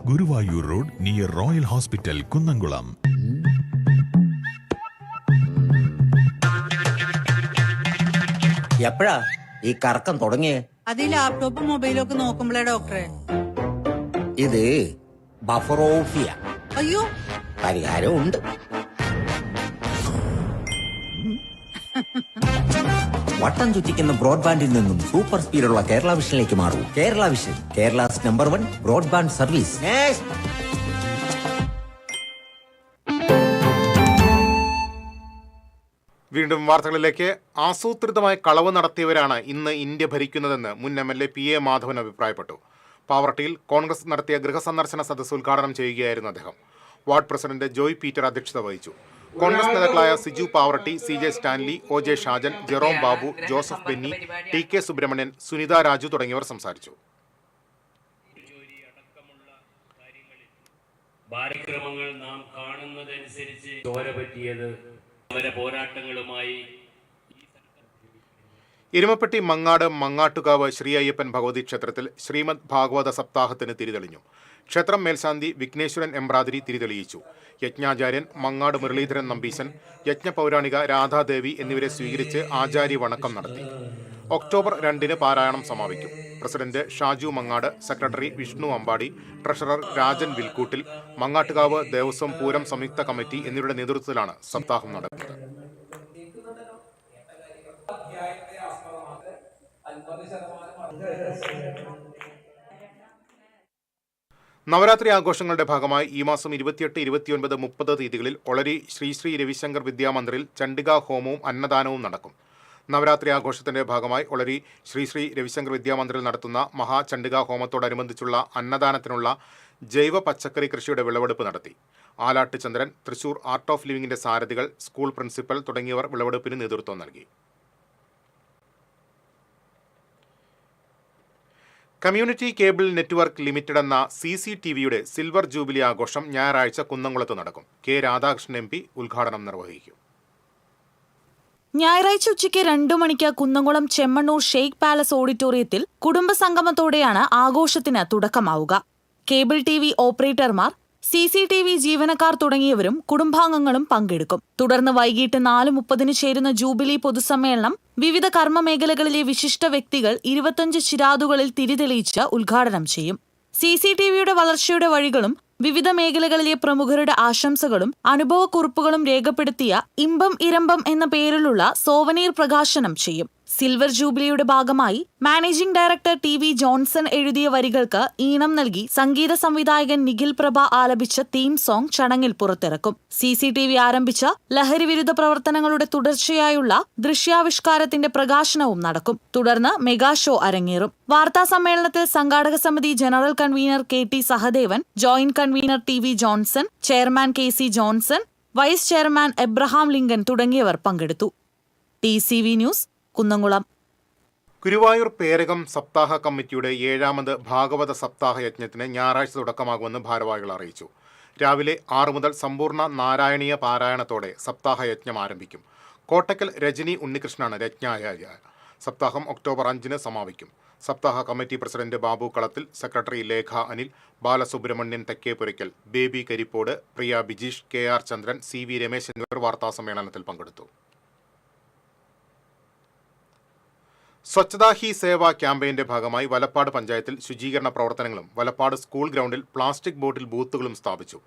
Guruvayur road near royal hospital, Kunnamkulam. എപ്പോഴാ ഈ കറക്കം തുടങ്ങിയേ? അത് ഈ ലാപ്ടോപ്പും മൊബൈലും ഒക്കെ നോക്കുമ്പോഴേ ഡോക്ടറെ. ഇത് ബഫറോഫിയ. അയ്യോ, പരിഹാരമുണ്ട്. വട്ടം ചുറ്റിക്കുന്ന ബ്രോഡ്ബാൻഡിൽ നിന്നും സൂപ്പർ സ്പീഡുള്ള കേരള വിഷനിലേക്ക് മാറൂ. Kerala vision, Kerala's #1 broadband service. വീണ്ടും വാർത്തകളിലേക്ക്. ആസൂത്രിതമായി കളവ് നടത്തിയവരാണ് ഇന്ന് ഇന്ത്യ ഭരിക്കുന്നതെന്ന് മുൻ MLA PA മാധവൻ അഭിപ്രായപ്പെട്ടു. പാവർട്ടിയിൽ കോൺഗ്രസ് നടത്തിയ ഗൃഹസന്ദർശന സദസ്സ് ഉദ്ഘാടനം ചെയ്യുകയായിരുന്നു അദ്ദേഹം. വാർഡ് പ്രസിഡന്റ് ജോയ് പീറ്റർ അധ്യക്ഷത വഹിച്ചു. കോൺഗ്രസ് നേതാക്കളായ Siju Pavaratty, CJ Stanley, OJ Shajan, Jerome Babu, Joseph Benny, TK Subramanian, Sunitha Raju തുടങ്ങിയവർ സംസാരിച്ചു. കാര്യക്രമങ്ങൾ നാം കാണുന്നതനുസരിച്ച് ചോര പറ്റിയത് പോരാട്ടങ്ങളുമായി എരുമപ്പെട്ടി മങ്ങാട് മങ്ങാട്ടുകാവ് ശ്രീ അയ്യപ്പൻ ഭഗവതി ക്ഷേത്രത്തിൽ ശ്രീമദ് ഭാഗവത സപ്താഹത്തിന് തിരിതെളിഞ്ഞു. ക്ഷേത്രം മേൽശാന്തി വിഘ്നേശ്വരൻ എമ്പ്രാതിരി തിരിതെളിയിച്ചു. യജ്ഞാചാര്യൻ മങ്ങാട് മുരളീധരൻ നമ്പീശൻ, യജ്ഞപൗരാണിക രാധാദേവി എന്നിവരെ സ്വീകരിച്ച് ആചാര്യ വണക്കം നടത്തി. ഒക്ടോബർ 2-ന് പാരായണം സമാപിക്കും. President Shaju Mangad, secretary Vishnu Ambadi, treasurer Rajan Vilkoottil, Mangattukavu ദേവസ്വം പൂരം സംയുക്ത കമ്മിറ്റി എന്നിവരുടെ നേതൃത്വത്തിലാണ് സപ്താഹം നടക്കുന്നത്. നവരാത്രി ആഘോഷങ്ങളുടെ ഭാഗമായി ഈ മാസം 28, 29, 30 തീയതികളിൽ ഒളരി ശ്രീ രവിശങ്കർ വിദ്യാമന്ദിറിൽ ചണ്ഡികാ ഹോമവും അന്നദാനവും നടക്കും. നവരാത്രി ആഘോഷത്തിന്റെ ഭാഗമായി ഒളരി ശ്രീ രവിശങ്കർ വിദ്യാമന്ദിറിൽ നടത്തുന്ന മഹാചണ്ഡികാ ഹോമത്തോടനുബന്ധിച്ചുള്ള അന്നദാനത്തിനുള്ള ജൈവ പച്ചക്കറി കൃഷിയുടെ വിളവെടുപ്പ് നടത്തി. ആലാട്ട് ചന്ദ്രൻ, തൃശൂർ ആർട്ട് ഓഫ് ലിവിംഗിന്റെ സാരഥികൾ, സ്കൂൾ പ്രിൻസിപ്പൽ തുടങ്ങിയവർ വിളവെടുപ്പിന് നേതൃത്വം നൽകി. കമ്മ്യൂണിറ്റി കേബിൾ നെറ്റ്വർക്ക് ലിമിറ്റഡ് എന്ന CCTVയുടെ സിൽവർ ജൂബിലി ആഘോഷം ഞായറാഴ്ച കുന്നംകുളത്ത് നടക്കും. K രാധാകൃഷ്ണൻ MP ഉദ്ഘാടനം നിർവഹിക്കും. ഞായറാഴ്ച ഉച്ചയ്ക്ക് 2 മണിക്ക് കുന്നംകുളം ചെമ്മണ്ണൂർ ഷെയ്ഖ് പാലസ് ഓഡിറ്റോറിയത്തിൽ കുടുംബസംഗമത്തോടെയാണ് ആഘോഷത്തിന് തുടക്കമാവുക. കേബിൾ TV ഓപ്പറേറ്റർമാർ, CCTV ജീവനക്കാർ തുടങ്ങിയവരും കുടുംബാംഗങ്ങളും പങ്കെടുക്കും. തുടർന്ന് വൈകിട്ട് 4:30 ചേരുന്ന ജൂബിലി പൊതുസമ്മേളനം വിവിധ കർമ്മമേഖലകളിലെ വിശിഷ്ട വ്യക്തികൾ 25 ചിരാതുകളിൽ തിരിതെളിയിച്ച് ഉദ്ഘാടനം ചെയ്യും. CCTVയുടെ വളർച്ചയുടെ വഴികളും വിവിധ മേഖലകളിലെ പ്രമുഖരുടെ ആശംസകളും അനുഭവക്കുറിപ്പുകളും രേഖപ്പെടുത്തിയ ഇമ്പം ഇരമ്പം എന്ന പേരിലുള്ള സോവനീർ പ്രകാശനം ചെയ്യും. സിൽവർ ജൂബിലിയുടെ ഭാഗമായി managing director T V Johnson എഴുതിയ വരികൾക്ക് ഈണം നൽകി സംഗീത സംവിധായകൻ നിഖിൽ പ്രഭ ആലപിച്ച തീം സോങ് ചടങ്ങിൽ പുറത്തിറക്കും. CCTV ആരംഭിച്ച ലഹരിവിരുദ്ധ പ്രവർത്തനങ്ങളുടെ തുടർച്ചയായുള്ള ദൃശ്യാവിഷ്കാരത്തിന്റെ പ്രകാശനവും നടക്കും. തുടർന്ന് മെഗാ ഷോ അരങ്ങേറും. വാർത്താ സമ്മേളനത്തിൽ സംഘാടക സമിതി general convener KT Sahadevan, joint convener T V Johnson, chairman KC Johnson, vice chairman Abraham Lincoln തുടങ്ങിയവർ പങ്കെടുത്തു. TCV news, Kunnamkulam. ഗുരുവായൂർ പേരകം സപ്താഹ കമ്മിറ്റിയുടെ 7ാമത് ഭാഗവത സപ്താഹ യജ്ഞത്തിന് ഞായറാഴ്ച തുടക്കമാകുമെന്ന് ഭാരവാഹികൾ അറിയിച്ചു. രാവിലെ 6 മുതൽ സമ്പൂർണ്ണ നാരായണീയ പാരായണത്തോടെ സപ്താഹ യജ്ഞം ആരംഭിക്കും. കോട്ടക്കൽ രജനി ഉണ്ണികൃഷ്ണനാണ് രജ്ഞാചാര്യ. സപ്താഹം ഒക്ടോബർ 5-ന് സമാപിക്കും. സപ്താഹ കമ്മിറ്റി പ്രസിഡന്റ് ബാബു കളത്തിൽ, സെക്രട്ടറി ലേഖ അനിൽ, ബാലസുബ്രഹ്മണ്യൻ തെക്കേപുരയ്ക്കൽ, ബേബി കരിപ്പോട്, പ്രിയ ബിജീഷ്, KR ചന്ദ്രൻ, CV രമേശ് എന്നിവർ വാർത്താസമ്മേളനത്തിൽ പങ്കെടുത്തു. സ്വച്ഛതാ ഹി സേവ ക്യാമ്പയിന്റെ ഭാഗമായി വലപ്പാട് പഞ്ചായത്തിൽ ശുചീകരണ പ്രവർത്തനങ്ങളും വലപ്പാട് സ്കൂൾ ഗ്രൗണ്ടിൽ പ്ലാസ്റ്റിക് ബോട്ടിൽ ബൂത്തുകളും സ്ഥാപിച്ചു.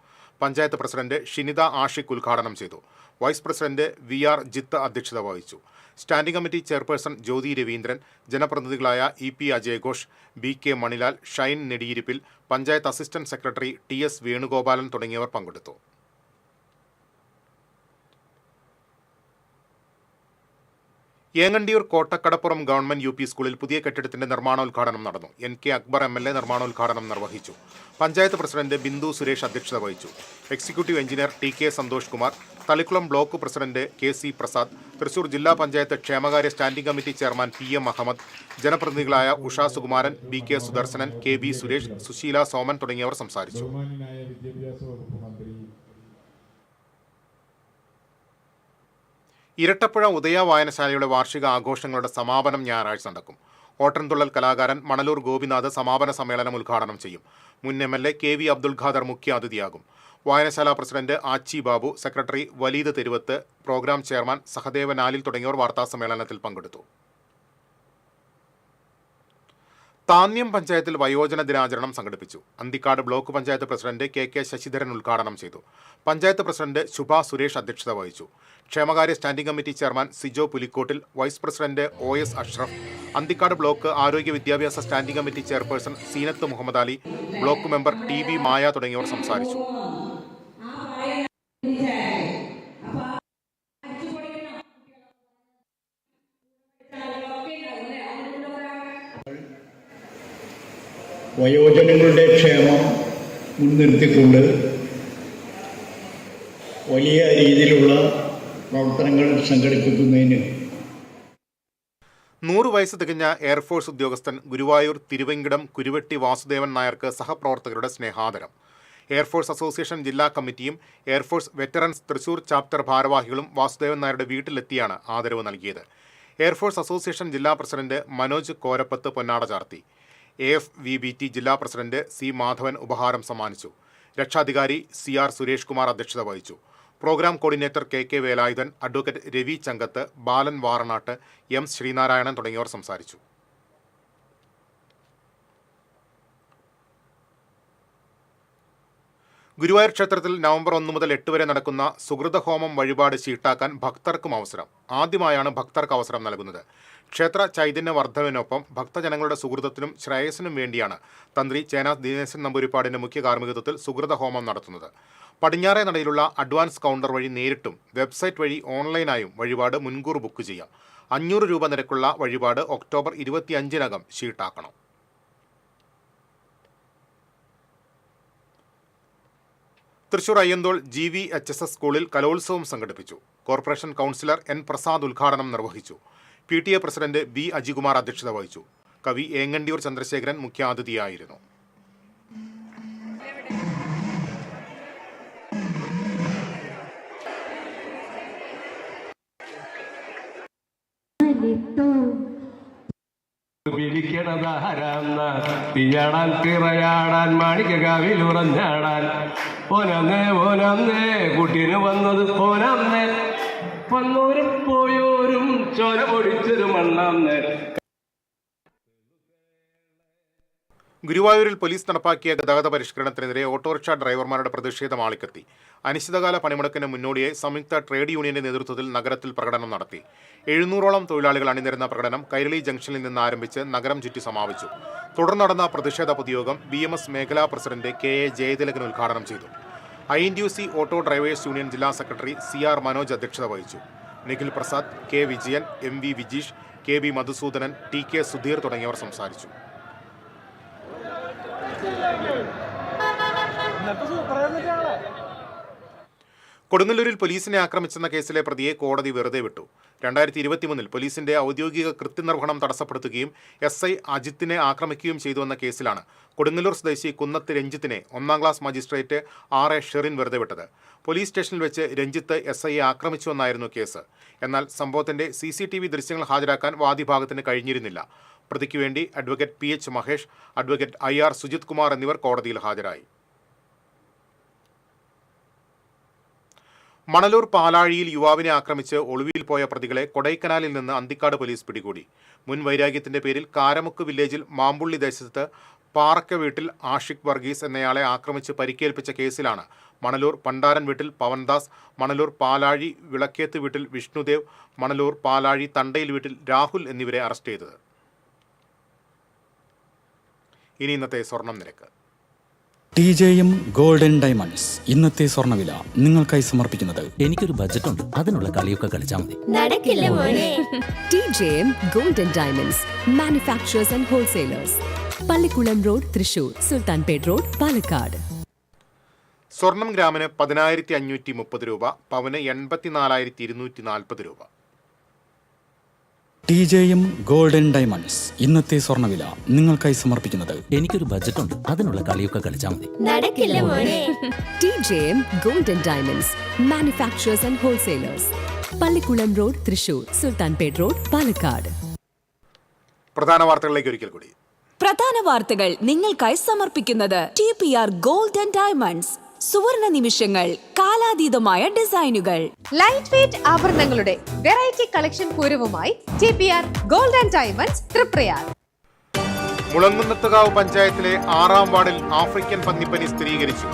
പഞ്ചായത്ത് പ്രസിഡന്റ് ഷിനിത ആഷിഖ് ഉദ്ഘാടനം ചെയ്തു. വൈസ് പ്രസിഡന്റ് VR ജിത്ത് അധ്യക്ഷത വഹിച്ചു. Standing committee chairperson Jyothi Raveendran, ജനപ്രതിനിധികളായ EP അജയഘോഷ്, BK Manilal, Shine Nediyirippil, panchayat assistant secretary TS Venugopalan തുടങ്ങിയവർ പങ്കെടുത്തു. ഏങ്ങണ്ടിയൂർ കോട്ടക്കടപ്പുറം ഗവൺമെന്റ് UP സ്കൂളിൽ പുതിയ കെട്ടിടത്തിന്റെ നിർമ്മാണോദ്ഘാടനം നടന്നു. NK അക്ബർ MLA നിർമ്മാണോദ്ഘാടനം നിർവഹിച്ചു. പഞ്ചായത്ത് പ്രസിഡന്റ് ബിന്ദു സുരേഷ് അധ്യക്ഷത വഹിച്ചു. Executive engineer TK Santhosh Kumar, Thalikulam block president KC Prasad, Thrissur ജില്ലാ പഞ്ചായത്ത് ക്ഷേമകാര്യ standing committee chairman PM Ahammed, ജനപ്രതിനിധികളായ ഉഷ സുകുമാരൻ, BK സുദർശനൻ, KB സുരേഷ്, സുശീല സോമൻ തുടങ്ങിയവർ സംസാരിച്ചു. ഇരട്ടപ്പുഴ ഉദയ വായനശാലയുടെ വാർഷിക ആഘോഷങ്ങളുടെ സമാപനം ഞായറാഴ്ച നടക്കും. ഓട്ടൻതുള്ളൽ കലാകാരൻ മണലൂർ ഗോപിനാഥ് സമാപന സമ്മേളനം ഉദ്ഘാടനം ചെയ്യും. മുൻ MLA KV അബ്ദുൽ ഖാദർ മുഖ്യാതിഥിയാകും. വായനശാല president Achi Babu, secretary Waleed Theruvath, programme chairman Sahadevan Alil തുടങ്ങിയവർ വാർത്താസമ്മേളനത്തിൽ പങ്കെടുത്തു. താന്യം പഞ്ചായത്തിൽ വയോജന ദിനാചരണം സംഘടിപ്പിച്ചു. Anthikad block panchayat president KK Sasidharan ഉദ്ഘാടനം ചെയ്തു. പഞ്ചായത്ത് പ്രസിഡന്റ് ശുഭ സുരേഷ് അധ്യക്ഷത വഹിച്ചു. ക്ഷേമകാര്യ standing committee chairman Sijo Pulikottil, vice president OS Ashraf, Anthikad block ആരോഗ്യ വിദ്യാഭ്യാസ standing committee chairperson Seenath Muhammad Ali, block member TB Maya തുടങ്ങിയവർ സംസാരിച്ചു. വയോജനങ്ങളുടെ ക്ഷേമം മുൻനിർത്തിക്കൊണ്ട് വലിയ രീതിയിലുള്ള പ്രവർത്തനങ്ങൾ സംഘടിപ്പിക്കുന്നതിന് 100 വയസ്സ് തികഞ്ഞ എയർഫോഴ്സ് ഉദ്യോഗസ്ഥൻ ഗുരുവായൂർ തിരുവെങ്കിടം കുരുവെട്ടി വാസുദേവൻ നായർക്ക് സഹപ്രവർത്തകരുടെ സ്നേഹാദരം. എയർഫോഴ്സ് അസോസിയേഷൻ ജില്ലാ കമ്മിറ്റിയും എയർഫോഴ്സ് വെറ്ററൻസ് തൃശൂർ ചാപ്റ്റർ ഭാരവാഹികളും വാസുദേവൻ നായരുടെ വീട്ടിലെത്തിയാണ് ആദരവ് നൽകിയത്. എയർഫോഴ്സ് അസോസിയേഷൻ ജില്ലാ പ്രസിഡന്റ് മനോജ് കോരപ്പത്ത് പൊന്നാട ചാർത്തി. AFVBT ജില്ലാ പ്രസിഡന്റ് C മാധവൻ ഉപഹാരം സമ്മാനിച്ചു. രക്ഷാധികാരി CR സുരേഷ് കുമാർ അധ്യക്ഷത വഹിച്ചു. Program coordinator KK Velayudhan, advocate Ravi Chankath, Balan Varanatt, M Sreenarayanan തുടങ്ങിയവർ സംസാരിച്ചു. ഗുരുവായൂർ ക്ഷേത്രത്തിൽ നവംബർ 1 മുതൽ 8 വരെ നടക്കുന്ന സുകൃതഹോമം വഴിപാട് ചീട്ടാക്കാൻ ഭക്തർക്കും അവസരം. ആദ്യമായാണ് ഭക്തർക്ക് അവസരം നൽകുന്നത്. ക്ഷേത്ര ചൈതന്യ വർദ്ധനവിനൊപ്പം ഭക്തജനങ്ങളുടെ സുഹൃതത്തിനും ശ്രേയസിനും വേണ്ടിയാണ് തന്ത്രി ചേനാസ് ദിനേശൻ നമ്പൂരിപ്പാടിന്റെ മുഖ്യ കാർമ്മികത്വത്തിൽ സുകൃതഹോമം നടത്തുന്നത്. പടിഞ്ഞാറേ നടയിലുള്ള അഡ്വാൻസ് കൗണ്ടർ വഴി നേരിട്ടും വെബ്സൈറ്റ് വഴി ഓൺലൈനായും വഴിപാട് മുൻകൂർ ബുക്ക് ചെയ്യാം. 500 രൂപ നിരക്കുള്ള വഴിപാട് ഒക്ടോബർ 25-നകം ഷീട്ടാക്കണം. തൃശൂർ അയ്യന്തോൾ GVHSS സ്കൂളിൽ കലോത്സവം സംഘടിപ്പിച്ചു. കോർപ്പറേഷൻ കൗൺസിലർ N പ്രസാദ് ഉദ്ഘാടനം നിർവഹിച്ചു. PTA പ്രസിഡന്റ് B അജികുമാർ അധ്യക്ഷത വഹിച്ചു. കവി ഏങ്ങണ്ടിയൂർ ചന്ദ്രശേഖരൻ മുഖ്യാതിഥിയായിരുന്നു. തീയാടാൻ പിറയാടാൻ മാണിക്കകാവിലുറഞ്ഞാടാൻ പോനന്നേ പോനന്നേ കുട്ടീന് വന്നത് പോനന്നേ വന്നോരും പോയോരും ചോര പൊടിച്ചൊരു മണ്ണന്നേ. ഗുരുവായൂരിൽ പോലീസ് നടപ്പാക്കിയ ഗതാഗത പരിഷ്കരണത്തിനെതിരെ ഓട്ടോറിക്ഷ ഡ്രൈവർമാരുടെ പ്രതിഷേധം ആളിക്കത്തി. അനിശ്ചിതകാല പണിമുടക്കിന് മുന്നോടിയായി സംയുക്ത ട്രേഡ് യൂണിയന്റെ നേതൃത്വത്തിൽ നഗരത്തിൽ പ്രകടനം നടത്തി. 700ഓളം തൊഴിലാളികൾ അണിനിരുന്ന പ്രകടനം കൈരളി ജംഗ്ഷനിൽ നിന്ന് ആരംഭിച്ച് നഗരം ചുറ്റി സമാപിച്ചു. തുടർന്ന് നടന്ന പ്രതിഷേധ പൊതുയോഗം BMS മേഖലാ പ്രസിഡന്റ് KA ജയതിലകൻ ഉദ്ഘാടനം ചെയ്തു. INTUC ഓട്ടോ ഡ്രൈവേഴ്സ് യൂണിയൻ ജില്ലാ സെക്രട്ടറി CR മനോജ് അധ്യക്ഷത വഹിച്ചു. Nikhil Prasad, K Vijayan, MV Vijeesh, KB Madhusoodanan, TK Sudheer തുടങ്ങിയവർ സംസാരിച്ചു. കൊടുങ്ങല്ലൂരിൽ പോലീസിനെ ആക്രമിച്ചെന്ന കേസിലെ പ്രതിയെ കോടതി വെറുതെ വിട്ടു. 2023 പോലീസിന്റെ ഔദ്യോഗിക കൃത്യനിർവഹണം തടസ്സപ്പെടുത്തുകയും SI അജിത്തിനെ ആക്രമിക്കുകയും ചെയ്തുവെന്ന കേസിലാണ് കൊടുങ്ങല്ലൂർ സ്വദേശി കുന്നത്ത് രഞ്ജിത്തിനെ 1ാം ക്ലാസ് മജിസ്ട്രേറ്റ് RA ഷെറിൻ വെറുതെ വിട്ടത്. പോലീസ് സ്റ്റേഷനിൽ വെച്ച് രഞ്ജിത്ത് SIയെ ആക്രമിച്ചുവെന്നായിരുന്നു കേസ്. എന്നാൽ സംഭവത്തിന്റെ CCTV ദൃശ്യങ്ങൾ ഹാജരാക്കാൻ വാദിഭാഗത്തിന് കഴിഞ്ഞിരുന്നില്ല. പ്രതിക്ക് വേണ്ടി advocate PH Mahesh, advocate IR Sujith Kumar എന്നിവർ കോടതിയിൽ ഹാജരായി. മണലൂർ പാലാഴിയിൽ യുവാവിനെ ആക്രമിച്ച് ഒളിവിൽ പോയ പ്രതികളെ കൊടൈക്കനാലിൽ നിന്ന് അന്തിക്കാട് പോലീസ് പിടികൂടി. മുൻ വൈരാഗ്യത്തിന്റെ പേരിൽ കാരമുക്ക് വില്ലേജിൽ മാമ്പുള്ളി ദേശത്ത് പാറക്ക വീട്ടിൽ ആഷിഖ് വർഗീസ് എന്നയാളെ ആക്രമിച്ച് പരിക്കേൽപ്പിച്ച കേസിലാണ് മണലൂർ പണ്ടാരൻ വീട്ടിൽ പവൻദാസ്, മണലൂർ പാലാഴി വിളക്കേത്ത് വീട്ടിൽ വിഷ്ണുദേവ്, മണലൂർ പാലാഴി തണ്ടയിൽ വീട്ടിൽ രാഹുൽ എന്നിവരെ അറസ്റ്റ് ചെയ്തത്. ഇനി ഇന്നത്തെ സ്വർണം നിരക്ക്. TJM ഗോൾഡൻ ഡയമണ്ട്സ് ഇന്നത്തെ സ്വർണ്ണവില നിങ്ങൾക്കായി സമർപ്പിക്കുന്നത്. എനിക്കൊരു ബജറ്റ് ഉണ്ട്, അതിനുള്ള കളിയൊക്കെ കളിച്ചാൽ മതി. നടക്കില്ല മോനെ. TJM golden diamonds manufacturers and wholesalers, Pallikulam road, Thrissur, Sultanpet road, Palakkad. സ്വർണം ഗ്രാമിന് 10,530 രൂപ, പവന് 84,240 രൂപ. TJM ഗോൾഡൻ ഡയമണ്ട്സ് ഇന്നത്തെ സ്വർണ്ണവില നിങ്ങൾക്കായി സമർപ്പിക്കുന്നത്. എനിക്കൊരു ബജറ്റ് ഉണ്ട്, അതിനുള്ള കളിയൊക്കെ കളിച്ചാൽ മതി. നടക്കില്ല മോനെ. TJM golden diamonds manufacturers and wholesalers, Pallikulam road, Thrissur, Sultanpet road, Palakkad. പ്രധാന വാർത്തകളിലേക്ക് ഒരിക്കൽ കൂടി. പ്രധാന വാർത്തകൾ നിങ്ങൾക്കായി സമർപ്പിക്കുന്നത് TPR ഗോൾഡൻ ഡയമണ്ട്സ്. സുവർണ നിമിഷങ്ങൾ, കാലാതീതമായ ഡിസൈനുകൾ. ലൈറ്റ് വെയ്റ്റ് ആഭരണങ്ങളുടെ വെറൈറ്റി കളക്ഷൻ പൂരവുമായി TPR golden diamonds Triprayar. Mulankunnathukavu പഞ്ചായത്തിലെ 6ാം വാർഡിൽ ആഫ്രിക്കൻ പന്നിപ്പനി സ്ഥിരീകരിച്ചു.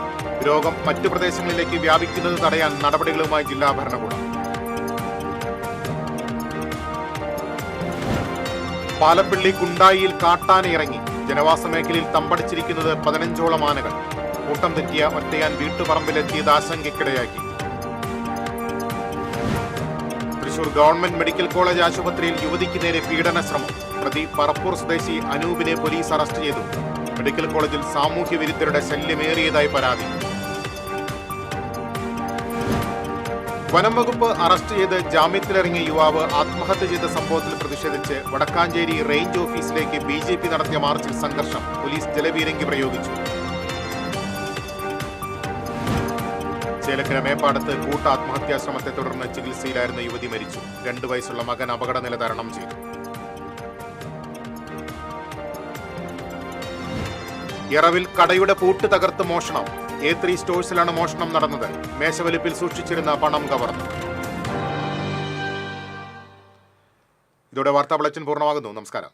രോഗം മറ്റു പ്രദേശങ്ങളിലേക്ക് വ്യാപിക്കുന്നത് തടയാൻ നടപടികളുമായി ജില്ലാ ഭരണകൂടം. പാലപ്പിള്ളി കുണ്ടായിയിൽ കാട്ടാന ഇറങ്ങി. ജനവാസ മേഖലയിൽ തമ്പടിച്ചിരിക്കുന്നത് 15ഓളം ആനകൾ. കൂട്ടം തെറ്റിയ ഒറ്റയാൻ വീട്ടുപറമ്പിലെത്തിയത് ആശങ്കയ്ക്കിടയാക്കി. തൃശൂർ ഗവൺമെന്റ് മെഡിക്കൽ കോളേജ് ആശുപത്രിയിൽ യുവതിക്ക് നേരെ പീഡന ശ്രമം. പ്രതി പറപ്പൂർ സ്വദേശി അനൂപിനെ പോലീസ് അറസ്റ്റ് ചെയ്തു. മെഡിക്കൽ കോളേജിൽ സാമൂഹ്യ വിരുദ്ധരുടെ ശല്യമേറിയതായി പരാതി. വനം വകുപ്പ് അറസ്റ്റ് ചെയ്ത് ജാമ്യത്തിലിറങ്ങിയ യുവാവ് ആത്മഹത്യ ചെയ്ത സംഭവത്തിൽ പ്രതിഷേധിച്ച് വടക്കാഞ്ചേരി റേഞ്ച് ഓഫീസിലേക്ക് BJP നടത്തിയ മാർച്ചിൽ സംഘർഷം. പോലീസ് ജലപീരങ്കി പ്രയോഗിച്ചു. ചേലക്കര മേപ്പാടത്ത് കൂട്ട ആത്മഹത്യാ ശ്രമത്തെ തുടർന്ന് ചികിത്സയിലായിരുന്ന യുവതി മരിച്ചു. 2 വയസ്സുള്ള മകൻ അപകടനില തരണം ചെയ്തു. യറവിൽ കടയുടെ പൂട്ട് തകർത്ത് മോഷണം. A3 സ്റ്റോഴ്സിലാണ് മോഷണം നടന്നത്. മേശവലിപ്പിൽ സൂക്ഷിച്ചിരുന്ന പണം കവർന്നു. ഇതോടെ വാർത്താ ബുള്ളറ്റിൻ പൂർണ്ണമാകുന്നു. നമസ്കാരം.